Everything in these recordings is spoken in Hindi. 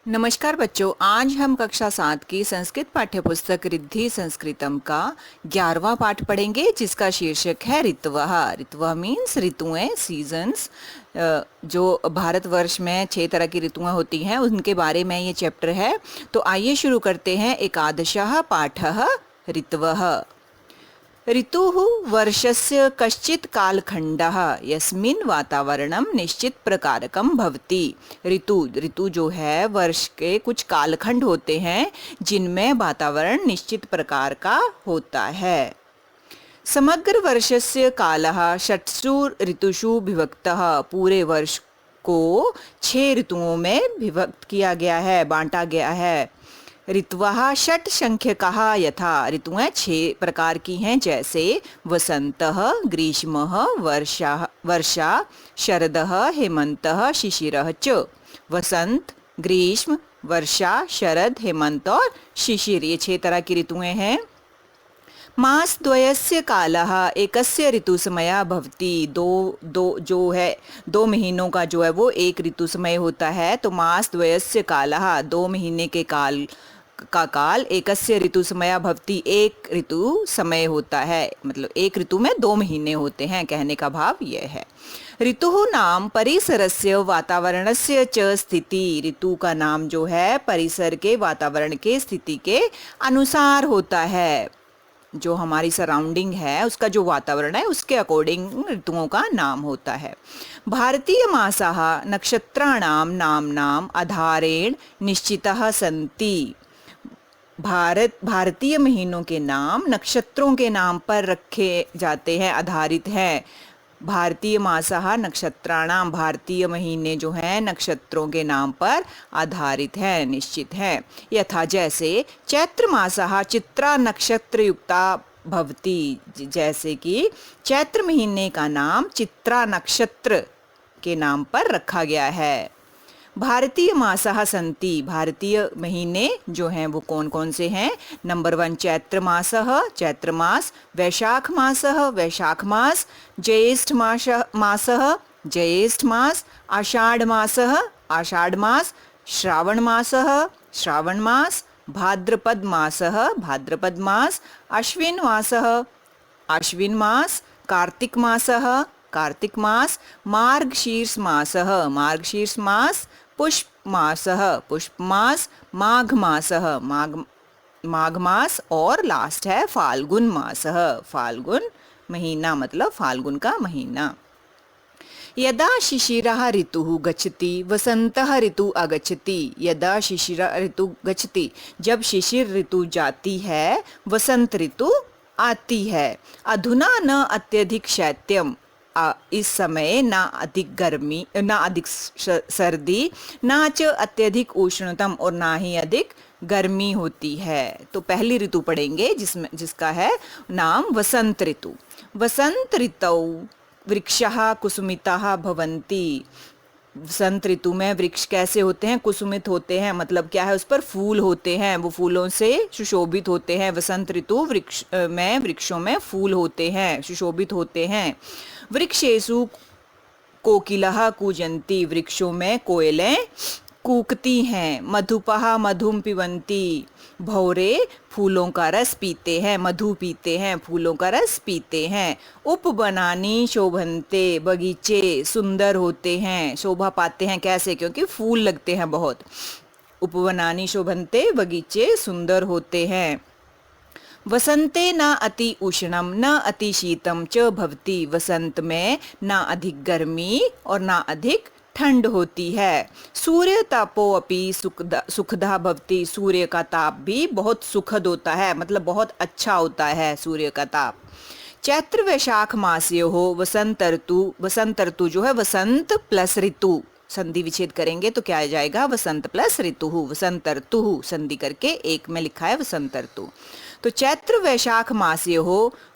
नमस्कार बच्चों, आज हम कक्षा 7 की संस्कृत पाठ्यपुस्तक रिद्धि संस्कृतम का 11वां पाठ पढ़ेंगे, जिसका शीर्षक है ऋतवः। ऋतवः मीन्स ऋतुएं, सीजन्स। जो भारतवर्ष में 6 तरह की ऋतुएं होती हैं उनके बारे में ये चैप्टर है। तो आइए शुरू करते हैं। एकादशः पाठः ऋतवः। ऋतुः वर्षस्य कश्चित् कालखण्डः यस्मिन् वातावरणं निश्चित प्रकारकं भवति। ऋतु जो है वर्ष के कुछ कालखंड होते हैं जिनमें वातावरण निश्चित प्रकार का होता है। समग्र वर्षस्य कालः षट्सु ऋतुषु विभक्तः। पूरे वर्ष को 6 ऋतुओं में विभक्त किया गया है, बांटा गया है। ऋतवः षट् संख्यकः यथा। ऋतुएं 6 प्रकार की हैं, जैसे वसंतः, ग्रीष्मः, वर्षा, शरदः, हेमन्तः, शिशिरः च। वसंत, ग्रीष्म, वर्षा, शरद, हेमंत और शिशिर, ये 6 तरह की ऋतुएं हैं। मास द्वयस्य कालः एकस्य ऋतुसमयः भवति। दो महीनों का जो है वो एक ऋतु समय होता है। तो मास द्वयस्य कालः 2 महीने के काल एकस्य ऋतु समय भवति, एक ऋतु समय होता है। मतलब एक ऋतु में 2 महीने होते हैं, कहने का भाव यह है। ऋतुः नाम परिसरस्य वातावरणस्य च स्थिति। ऋतु का नाम जो है परिसर के, वातावरण के स्थिति के अनुसार होता है। जो हमारी सराउंडिंग है उसका जो वातावरण है उसके अकॉर्डिंग ऋतुओं का नाम होता है। भारतीय मासाः नक्षत्राणां नाम्नाम् आधारेण निश्चितः सन्ति। भारतीय महीनों के नाम नक्षत्रों के नाम पर रखे जाते हैं, आधारित हैं। भारतीय मासाः नक्षत्राणाम, भारतीय महीने जो हैं नक्षत्रों के नाम पर आधारित हैं, निश्चित हैं। यथा जैसे चैत्र मासाः चित्रा नक्षत्र युक्ता भवति। जैसे कि चैत्र महीने का नाम चित्रा नक्षत्र के नाम पर रखा गया है। भारतीय मासाः सन्ति। भारतीय महीने जो हैं वो कौन कौन से हैं? नंबर 1 चैत्र मासः, चैत्र मास। वैशाख मासः, वैशाख मास। ज्येष्ठ मासः, ज्येष्ठ मास। आषाढ़ मासः, आषाढ़ मास। श्रावण मासः, श्रावण मास। भाद्रपद मासः, भाद्रपद मास। अश्विन मासः, अश्विन मास। कार्तिक मासः, कार्तिक मास। मार्गशीर्ष मासः, मार्गशीर्ष मास। पुष्प मासः, पुष्प मास। माघ मासः, माघ मास। और लास्ट है फाल्गुन मासः, फाल्गुन महीना, मतलब फाल्गुन का महीना। यदा शिशिरः ऋतुः गच्छति वसन्तः ऋतु आगच्छति। यदा शिशिर ऋतु गच्छति, जब शिशिर ऋतु जाती है वसंत ऋतु आती है। अधुना न अत्यधिक शैत्यम। इस समय ना अधिक गर्मी, ना अधिक सर्दी, ना च अत्यधिक उष्णतम, और ना ही अधिक गर्मी होती है। तो पहली ऋतु पढ़ेंगे जिसका है नाम वसंत ऋतु। वसंत ऋतौ वृक्षाः कुसुमिताः भवन्ति। वसंत ऋतु में वृक्ष कैसे होते हैं? कुसुमित होते हैं। मतलब क्या है? उस पर फूल होते हैं, वो फूलों से सुशोभित होते हैं। वसंत ऋतु वृक्षों में फूल होते हैं, सुशोभित होते हैं। वृक्षेषु कोकिलः कूजन्ति। वृक्षों में कोयलें कूकती हैं। मधुपः मधुम पिबन्ति। भौरे फूलों का रस पीते हैं, मधु पीते हैं, फूलों का रस पीते हैं। उपवनानि शोभन्ते। बगीचे सुंदर होते हैं, शोभा पाते हैं। कैसे? क्योंकि फूल लगते हैं बहुत। उपवनानि शोभन्ते, बगीचे सुंदर होते हैं। वसंते न अति उष्णम न अति शीतम च भवति। वसंत में ना अधिक गर्मी और ना अधिक ठंड होती है। सूर्य तापो अपि सुखदा भवति। सूर्य का ताप भी बहुत सुखद होता है, मतलब बहुत अच्छा होता है सूर्य का ताप। चैत्र वैशाख मासयोः वसंत ऋतु। वसंत ऋतु जो है वसंत प्लस ऋतु, संधि विच्छेद करेंगे तो क्या आ जाएगा? वसंत प्लस ऋतु। वसंत ऋतु संधि करके एक में लिखा है वसंत ऋतु। तो तो चैत्र वैशाख मासयोः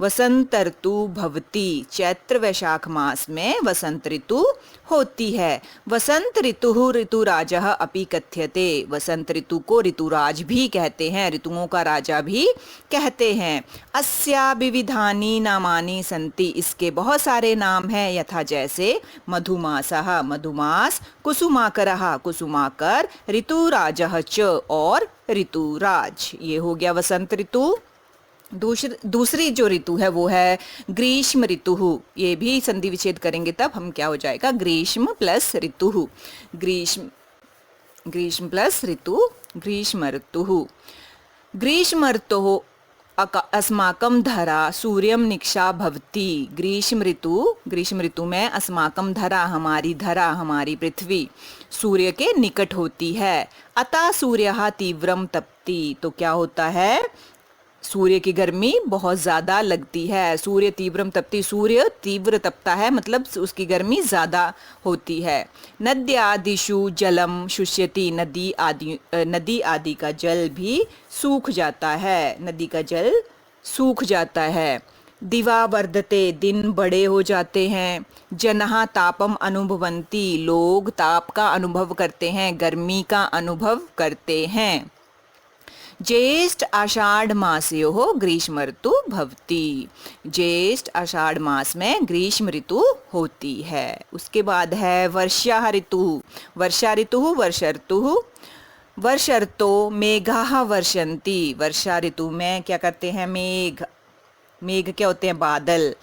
वसंत ऋतु भवति। चैत्र वैशाख मास में वसंत ऋतु होती है। वसंत ऋतु ऋतुराजः अपि कथ्यते। वसंत ऋतु को ऋतुराज भी कहते हैं, ऋतुओं का राजा भी कहते हैं। अस्या विविधानि नामानि सन्ति। इसके बहुत सारे नाम हैं, यथा जैसे मधुमासः मधुमास, कुसुमाकरः कुसुमाकर, ऋतुराजः च और ऋतुराज। ये हो गया वसंत ऋतु। दूसरी जो ऋतु है वो है ग्रीष्म ऋतु। ये भी संधि विच्छेद करेंगे तब हम क्या हो जाएगा, ग्रीष्म प्लस ऋतु। ग्रीष्म प्लस ऋतु, ग्रीष्म ऋतु। ग्रीष्म ऋतु अस्माकं धरा सूर्यम निक्षा भवति। ग्रीष्म ऋतु में अस्माकं धरा हमारी पृथ्वी सूर्य के निकट होती है। अतः सूर्यः तीव्रम तपति। तो क्या होता है, सूर्य की गर्मी बहुत ज़्यादा लगती है। सूर्य तीव्रम तपति, सूर्य तीव्र तपता है मतलब उसकी गर्मी ज़्यादा होती है। नद्यादिषु जलम शुष्यति। नदी आदि का जल भी सूख जाता है, नदी का जल सूख जाता है। दिवा वर्धते, दिन बड़े हो जाते हैं। जनः तापम अनुभवन्ति, लोग ताप का अनुभव करते हैं, गर्मी का अनुभव करते हैं। ज्येष्ठ आषाढ़ मासयोः ग्रीष्म ऋतु भवति। ज्येष्ठ आषाढ़ मास में ग्रीष्म ऋतु होती है। उसके बाद है वर्षा ऋतु। वर्षा ऋतु वर्षा ऋतु मेघाः वर्षन्ति। वर्षा ऋतु में क्या करते हैं, मेघ क्या होते हैं, बादल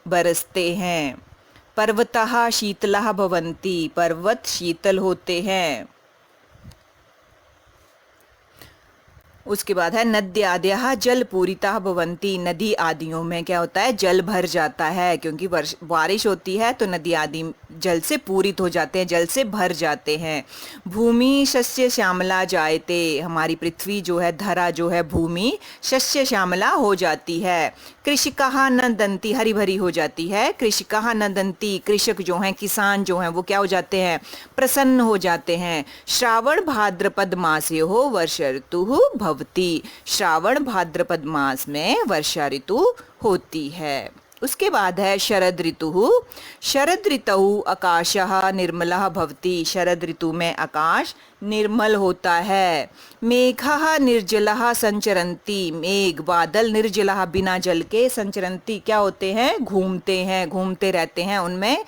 बरसते हैं। पर्वतः शीतलः भवन्ति। पर्वत शीतल होते हैं। उसके बाद है नद्याद्यः जलपूरिताः भवन्ति। नदी आदियों में क्या होता है, जल भर जाता है, क्योंकि बारिश होती है तो नदी आदि जल से पूरित हो जाते हैं, जल से भर जाते हैं। भूमि शस्य श्यामला जायते। हमारी पृथ्वी जो है, धरा जो है, भूमि शस्य श्यामला हो जाती है। कृषिकाः नदन्ति, हरी भरी हो जाती है। कृषिकाः नदन्ति, कृषक जो हैं, किसान जो हैं, वो क्या हो जाते हैं, प्रसन्न हो जाते हैं। श्रावण भाद्रपद मासयोः वर्षा ऋतु भवति। श्रावण भाद्रपद मास में वर्षा ऋतु होती है। उसके बाद है शरद ऋतु। शरद ऋतु आकाशः निर्मलः भवति। शरद ऋतु में आकाश निर्मल होता है। मेघः निर्जलः संचरन्ति। मेघ बादल निर्जलः बिना जल के, संचरन्ति क्या होते हैं, घूमते रहते हैं। उनमें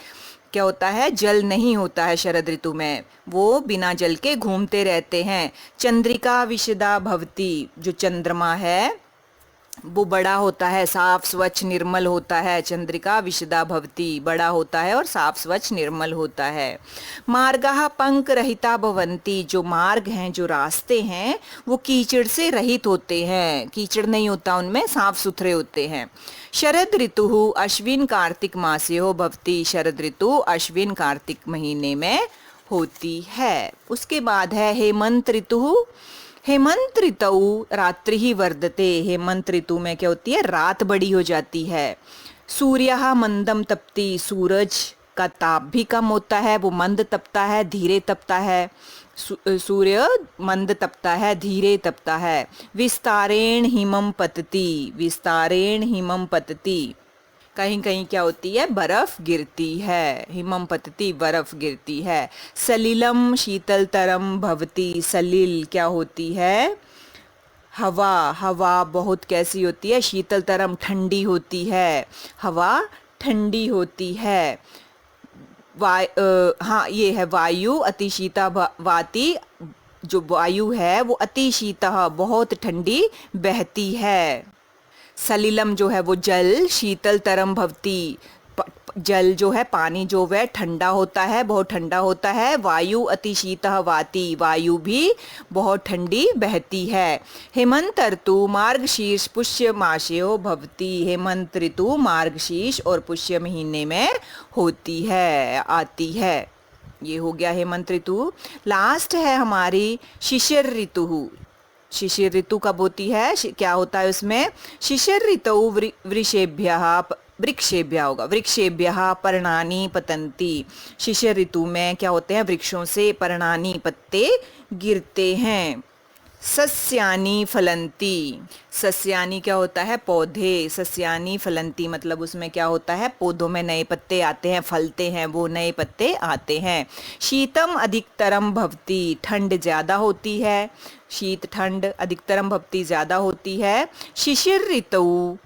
क्या होता है, जल नहीं होता है शरद ऋतु में, वो बिना जल के घूमते रहते हैं। चंद्रिका विशदा भवति। जो चंद्रमा है वो बड़ा होता है, साफ स्वच्छ निर्मल होता है। चंद्रिका विशदा भवति, बड़ा होता है और साफ स्वच्छ निर्मल होता है। मार्गाः पंक रहिता भवन्ति। जो मार्ग हैं, जो रास्ते हैं, वो कीचड़ से रहित होते हैं, कीचड़ नहीं होता उनमें, साफ सुथरे होते हैं। शरद ऋतु अश्विन कार्तिक मासयोः भवति। शरद ऋतु अश्विन कार्तिक महीने में होती है। उसके बाद है हेमंत ऋतु। हेमंत ऋतु रात्रि ही वर्धते। हेमंत ऋतु में क्या होती है, रात बड़ी हो जाती है। सूर्यः मंदम तपति। सूरज का ताप भी कम होता है, वो मंद तपता है, धीरे तपता है। सूर्य मंद तपता है, धीरे तपता है। विस्तारेण हिमम पतति। विस्तारेण हिमम पतति, कहीं कहीं क्या होती है, बर्फ गिरती है। हिमम पतति, बर्फ गिरती है। सलिलम शीतलतरम भवति। सलिल क्या होती है, हवा। हवा बहुत कैसी होती है, शीतलतरम ठंडी होती है। हवा ठंडी होती है। हाँ ये है वायु अतिशीता वाति। जो वायु है वो अतिशीतः बहुत ठंडी बहती है। सलिलम जो है वो जल, शीतलतरम भवति, जल जो है, पानी जो है ठंडा होता है, बहुत ठंडा होता है। वायु अतिशीतः वाति, वायु भी बहुत ठंडी बहती है। हेमंत ऋतु मार्गशीर्ष पुष्य मासयोः भवति। हेमंत ऋतु मार्गशीर्ष और पुष्य महीने में होती है, आती है। ये हो गया हेमंत ऋतु। लास्ट है हमारी शिशिर ऋतु। शिशिर ऋतु कब होती है, क्या होता है उसमें, शिशिर ऋतु वृक्षेभ्यः होगा, वृक्षेभ्यः पर्णानि पतन्ति। शिशिर ऋतु में क्या होते हैं, वृक्षों से पर्णानि पत्ते गिरते हैं। सस्यानि फलन्ति। सस्यानि क्या होता है? पौधे। सस्यानि फलन्ति मतलब उसमें क्या होता है? पौधों में नए पत्ते आते हैं, फलते हैं, वो नए पत्ते आते हैं। शीतम अधिकतरम भवति, ठंड ज़्यादा होती है। शीत ठंड, अधिकतरम भवति ज़्यादा होती है। शिशिर ऋतु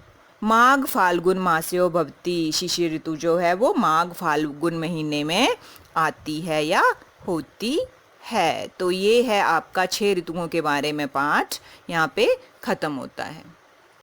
माघ फाल्गुन मास्यो भवति। शिशिर ऋतु जो है वो माघ फाल्गुन महीने में आती है या होती है। तो ये है आपका 6 ऋतुओं के बारे में पाठ, यहाँ पे ख़त्म होता है।